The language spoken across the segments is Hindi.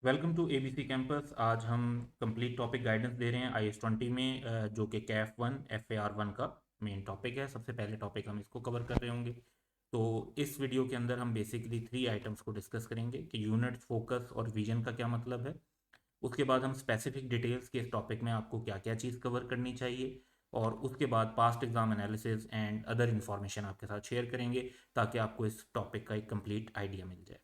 Welcome to ABC campus. आज हम कंप्लीट टॉपिक गाइडेंस दे रहे हैं IS-20 में, जो कि कैफ 1 FAR 1 का मेन टॉपिक है। सबसे पहले टॉपिक हम इसको कवर कर रहे होंगे। तो इस वीडियो के अंदर हम बेसिकली 3 आइटम्स को डिस्कस करेंगे कि यूनिट, फोकस और विजन का क्या मतलब है। उसके बाद हम स्पेसिफिक डिटेल्स के इस टॉपिक में आपको क्या क्या चीज़ कवर करनी चाहिए, और उसके बाद past exam analysis and other information आपके साथ शेयर करेंगे ताकि आपको इस टॉपिक का एक कंप्लीट आइडिया मिल जाए।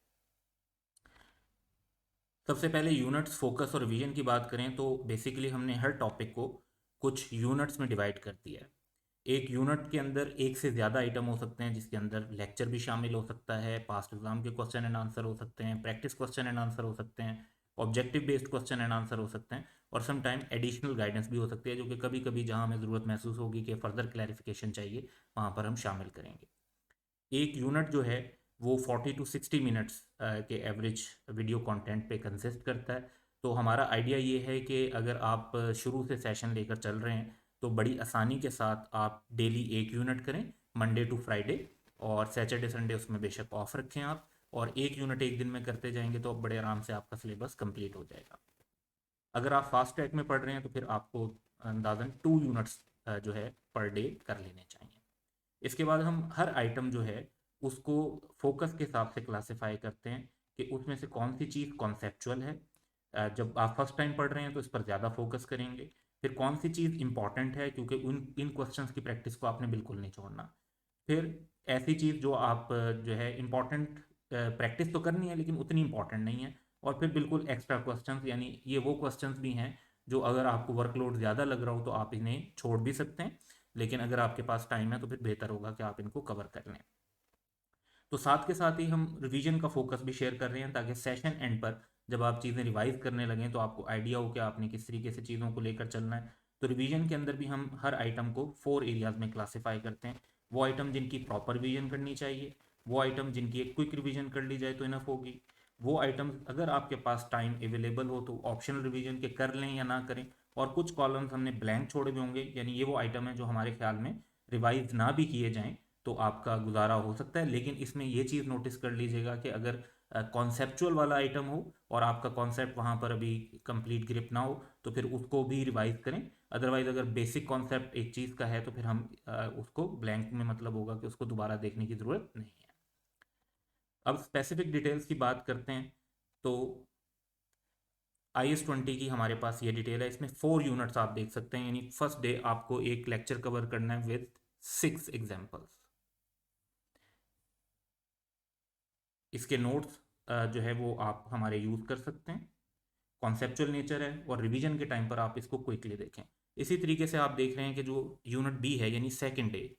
सबसे पहले यूनिट्स, फोकस और विजन की बात करें तो बेसिकली हमने हर टॉपिक को कुछ यूनिट्स में डिवाइड कर दिया है। एक यूनिट के अंदर एक से ज़्यादा आइटम हो सकते हैं, जिसके अंदर लेक्चर भी शामिल हो सकता है, पास्ट एग्जाम के क्वेश्चन एंड आंसर हो सकते हैं, प्रैक्टिस क्वेश्चन एंड आंसर हो सकते हैं, objective based question and answer हो सकते हैं, और सम टाइम एडिशनल गाइडेंस भी हो सकती है, जो कि कभी कभी जहाँ हमें ज़रूरत महसूस होगी कि फर्दर क्लैरिफिकेशन चाहिए, वहाँ पर हम शामिल करेंगे। एक यूनिट जो है वो 40 to 60 मिनट्स के एवरेज वीडियो कंटेंट पे कंसिस्ट करता है। तो हमारा आइडिया ये है कि अगर आप शुरू से सेशन लेकर चल रहे हैं तो बड़ी आसानी के साथ आप डेली एक यूनिट करें, मंडे टू फ्राइडे, और सैटरडे संडे उसमें बेशक ऑफ रखें आप, और एक यूनिट एक दिन में करते जाएंगे तो बड़े आराम से आपका सिलेबस कंप्लीट हो जाएगा। अगर आप फास्ट ट्रैक में पढ़ रहे हैं तो फिर आपको अंदाजन 2 यूनिट्स जो है पर डे कर लेने चाहिए। इसके बाद हम हर आइटम जो है उसको फोकस के हिसाब से क्लासिफाई करते हैं कि उसमें से कौन सी चीज़ कॉन्सेप्चुअल है। जब आप फर्स्ट टाइम पढ़ रहे हैं तो इस पर ज़्यादा फोकस करेंगे। फिर कौन सी चीज़ इंपॉर्टेंट है, क्योंकि उन इन क्वेश्चंस की प्रैक्टिस को आपने बिल्कुल नहीं छोड़ना। फिर ऐसी चीज़ जो आप जो है इम्पॉर्टेंट प्रैक्टिस तो करनी है लेकिन उतनी इंपॉर्टेंट नहीं है। और फिर बिल्कुल एक्स्ट्रा क्वेश्चंस, यानी ये वो क्वेश्चंस भी हैं जो अगर आपको वर्कलोड ज़्यादा लग रहा हो तो आप इन्हें छोड़ भी सकते हैं, लेकिन अगर आपके पास टाइम है तो फिर बेहतर होगा कि आप इनको कवर कर लें। तो साथ के साथ ही हम रिवीजन का फोकस भी शेयर कर रहे हैं ताकि सेशन एंड पर जब आप चीज़ें रिवाइज करने लगें तो आपको आइडिया हो कि आपने किस तरीके से चीज़ों को लेकर चलना है। तो रिवीजन के अंदर भी हम हर आइटम को 4 एरियाज में क्लासीफाई करते हैं। वो आइटम जिनकी प्रॉपर रिवीजन करनी चाहिए, वो आइटम जिनकी एक क्विक रिवीजन कर ली जाए तो इनफ होगी, वो आइटम अगर आपके पास टाइम अवेलेबल हो तो ऑप्शनल रिवीजन के कर लें या ना करें, और कुछ कॉलम्स हमने ब्लैंक छोड़े हुए होंगे, यानी ये वो आइटम है जो हमारे ख्याल में रिवाइज ना भी किए जाएं तो आपका गुजारा हो सकता है। लेकिन इसमें ये चीज़ नोटिस कर लीजिएगा कि अगर कॉन्सेप्चुअल वाला आइटम हो और आपका कॉन्सेप्ट वहाँ पर अभी कंप्लीट ग्रिप ना हो तो फिर उसको भी रिवाइज करें। अदरवाइज अगर बेसिक कॉन्सेप्ट एक चीज़ का है तो फिर हम उसको ब्लैंक में मतलब होगा कि उसको दोबारा देखने की ज़रूरत नहीं है। अब स्पेसिफिक डिटेल्स की बात करते हैं। तो IS-20 की हमारे पास ये डिटेल है, इसमें 4 यूनिट्स आप देख सकते हैं, यानी फर्स्ट डे आपको एक लेक्चर कवर करना है विद 6 एग्जाम्पल्स। इसके नोट्स जो है वो आप हमारे यूज़ कर सकते हैं। कॉन्सेप्चुअल नेचर है और रिवीजन के टाइम पर आप इसको क्विकली देखें। इसी तरीके से आप देख रहे हैं कि जो यूनिट बी है यानी सेकंड डे,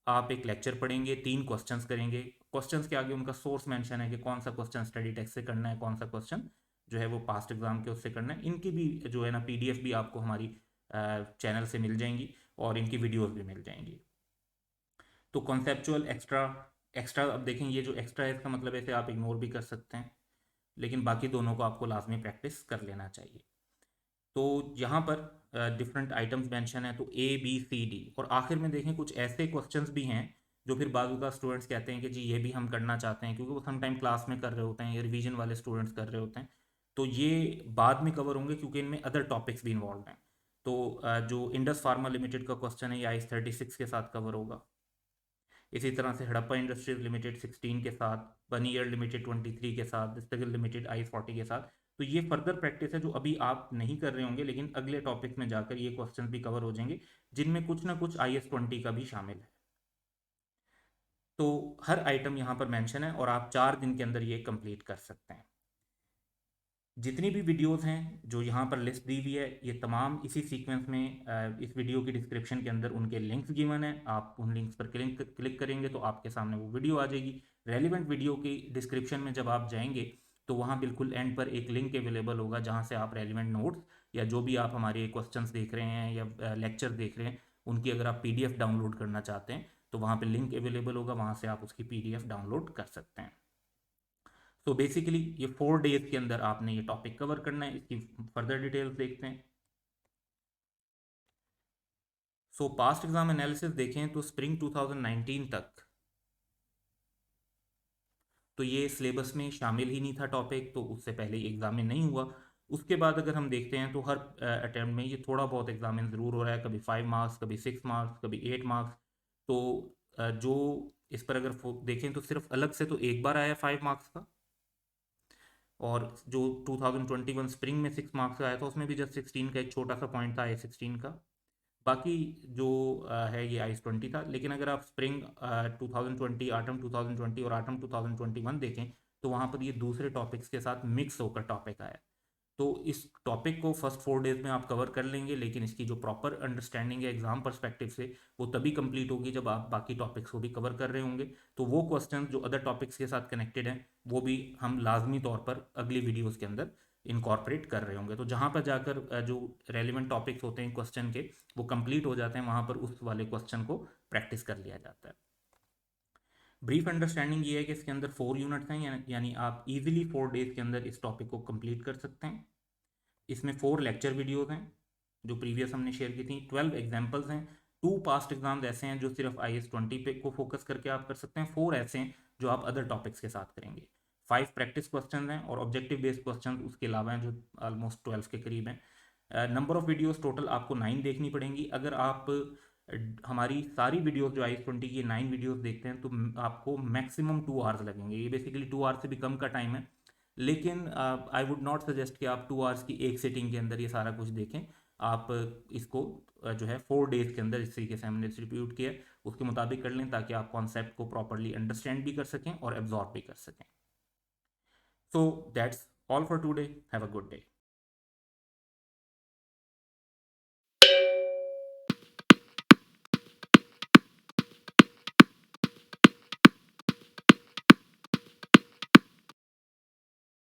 आप एक लेक्चर पढ़ेंगे, 3 क्वेश्चंस करेंगे। क्वेश्चंस के आगे उनका सोर्स मेंशन है कि कौन सा क्वेश्चन स्टडी टेक्स्ट से करना है, कौन सा क्वेश्चन जो है वो पास्ट एग्जाम के उससे करना है। इनकी भी जो है ना PDF भी आपको हमारी चैनल से मिल जाएंगी और इनकी वीडियोस भी मिल जाएंगी। तो कॉन्सेप्चुअल एक्स्ट्रा, एक्स्ट्रा अब देखें, ये जो एक्स्ट्रा है इसका मतलब ऐसे आप इग्नोर भी कर सकते हैं, लेकिन बाकी दोनों को आपको लाजमी प्रैक्टिस कर लेना चाहिए। तो यहाँ पर डिफरेंट आइटम्स मेंशन है, तो A B C D, और आखिर में देखें कुछ ऐसे क्वेश्चंस भी हैं जो फिर बाद का स्टूडेंट्स कहते हैं कि जी ये भी हम करना चाहते हैं, क्योंकि वो सम टाइम क्लास में कर रहे होते हैं या रिवीजन वाले स्टूडेंट्स कर रहे होते हैं। तो ये बाद में कवर होंगे क्योंकि इनमें अदर टॉपिक्स भी इन्वॉल्व हैं। तो जो इंडस फार्मा लिमिटेड का क्वेश्चन है ये IS-36 के साथ कवर होगा। इसी तरह से हड़प्पा इंडस्ट्रीज लिमिटेड 16 के साथ, बनीयर लिमिटेड 23 के साथ, दस्तगीर लिमिटेड IS-40 के साथ। तो ये फर्दर प्रैक्टिस है जो अभी आप नहीं कर रहे होंगे, लेकिन अगले टॉपिक में जाकर ये क्वेश्चंस भी कवर हो जाएंगे, जिनमें कुछ ना कुछ IS-20 का भी शामिल है। तो हर आइटम यहाँ पर मेंशन है और आप 4 दिन के अंदर ये कंप्लीट कर सकते हैं। जितनी भी वीडियोस हैं जो यहाँ पर लिस्ट दी हुई है ये तमाम इसी सीक्वेंस में, इस वीडियो की डिस्क्रिप्शन के अंदर उनके लिंक्स गिवन है। आप उन लिंक्स पर क्लिक करेंगे तो आपके सामने वो वीडियो आ जाएगी। रेलिवेंट वीडियो की डिस्क्रिप्शन में जब आप जाएंगे तो वहाँ बिल्कुल एंड पर एक लिंक अवेलेबल होगा जहाँ से आप रेलिवेंट नोट्स या जो भी आप हमारे क्वेश्चंस देख रहे हैं या लेक्चर देख रहे हैं उनकी अगर आप PDF डाउनलोड करना चाहते हैं तो वहाँ पर लिंक अवेलेबल होगा, वहाँ से आप उसकी PDF डाउनलोड कर सकते हैं। तो बेसिकली ये 4 डेज के अंदर आपने ये टॉपिक कवर करना है। इसकी फर्दर डिटेल्स देखते हैं। सो पास्ट एग्जाम एनालिसिस देखें तो स्प्रिंग 2019 तक तो ये सिलेबस में शामिल ही नहीं था टॉपिक, तो उससे पहले एग्जाम में नहीं हुआ। उसके बाद अगर हम देखते हैं तो हर अटेम्प्ट में ये थोड़ा बहुत एग्जामिन ज़रूर हो रहा है, कभी 5 मार्क्स, कभी 6 मार्क्स, कभी 8 मार्क्स। तो जो इस पर अगर देखें तो सिर्फ अलग से तो एक बार आया 5 मार्क्स का, और जो 2021 स्प्रिंग में 6 मार्क्स का आया था उसमें भी जस्ट 16 का एक छोटा सा पॉइंट था, A16 का। बाकी जो है ये IS20 था। लेकिन अगर आप स्प्रिंग 2020, आटम 2020 और आटम 2021 देखें तो वहाँ पर ये दूसरे टॉपिक्स के साथ मिक्स होकर टॉपिक आया। तो इस टॉपिक को फर्स्ट 4 डेज में आप कवर कर लेंगे, लेकिन इसकी जो प्रॉपर अंडरस्टैंडिंग है एग्जाम पर्सपेक्टिव से वो तभी कंप्लीट होगी जब आप बाकी टॉपिक्स को भी कवर कर रहे होंगे। तो वो क्वेश्चन जो अदर टॉपिक्स के साथ कनेक्टेड हैं वो भी हम लाजमी तौर पर अगली वीडियोज़ के अंदर इनकॉर्पोरेट कर रहे होंगे। तो जहाँ पर जाकर जो रेलिवेंट टॉपिक्स होते हैं क्वेश्चन के वो कंप्लीट हो जाते हैं, वहाँ पर उस वाले क्वेश्चन को प्रैक्टिस कर लिया जाता है। ब्रीफ अंडरस्टैंडिंग ये है कि इसके अंदर 4 यूनिट्स हैं, यानी आप इजीली 4 डेज के अंदर इस टॉपिक को कंप्लीट कर सकते हैं। इसमें 4 लेक्चर वीडियोस हैं जो प्रीवियस हमने शेयर की थी, 12 एग्जाम्पल्स हैं, 2 पास्ट एग्जाम्स ऐसे हैं जो सिर्फ IS20 पे को फोकस करके आप कर सकते हैं, 4 ऐसे हैं जो आप अदर टॉपिक्स के साथ करेंगे, 5 प्रैक्टिस क्वेश्चन हैं और ऑब्जेक्टिव बेस्ड क्वेश्चन उसके अलावा हैं जो ऑलमोस्ट 12 के करीब हैं। नंबर ऑफ वीडियोस टोटल आपको 9 देखनी पड़ेंगी। अगर आप हमारी सारी वीडियोस जो IS20 की 9 वीडियोस देखते हैं तो आपको मैक्सिमम 2 आवर्स लगेंगे। ये बेसिकली 2 आवर्स से भी कम का टाइम है, लेकिन आई वुड नॉट सजेस्ट कि आप 2 आवर्स की एक सिटिंग के अंदर ये सारा कुछ देखें। आप इसको जो है 4 डेज के अंदर इस तरीके से हमने डिस्ट्रीब्यूट किया उसके मुताबिक कर लें, ताकि आप कॉन्सेप्ट को प्रॉपरली अंडरस्टैंड भी कर सकें और एब्जॉर्ब भी कर सकें। So that's all for today, have a good day.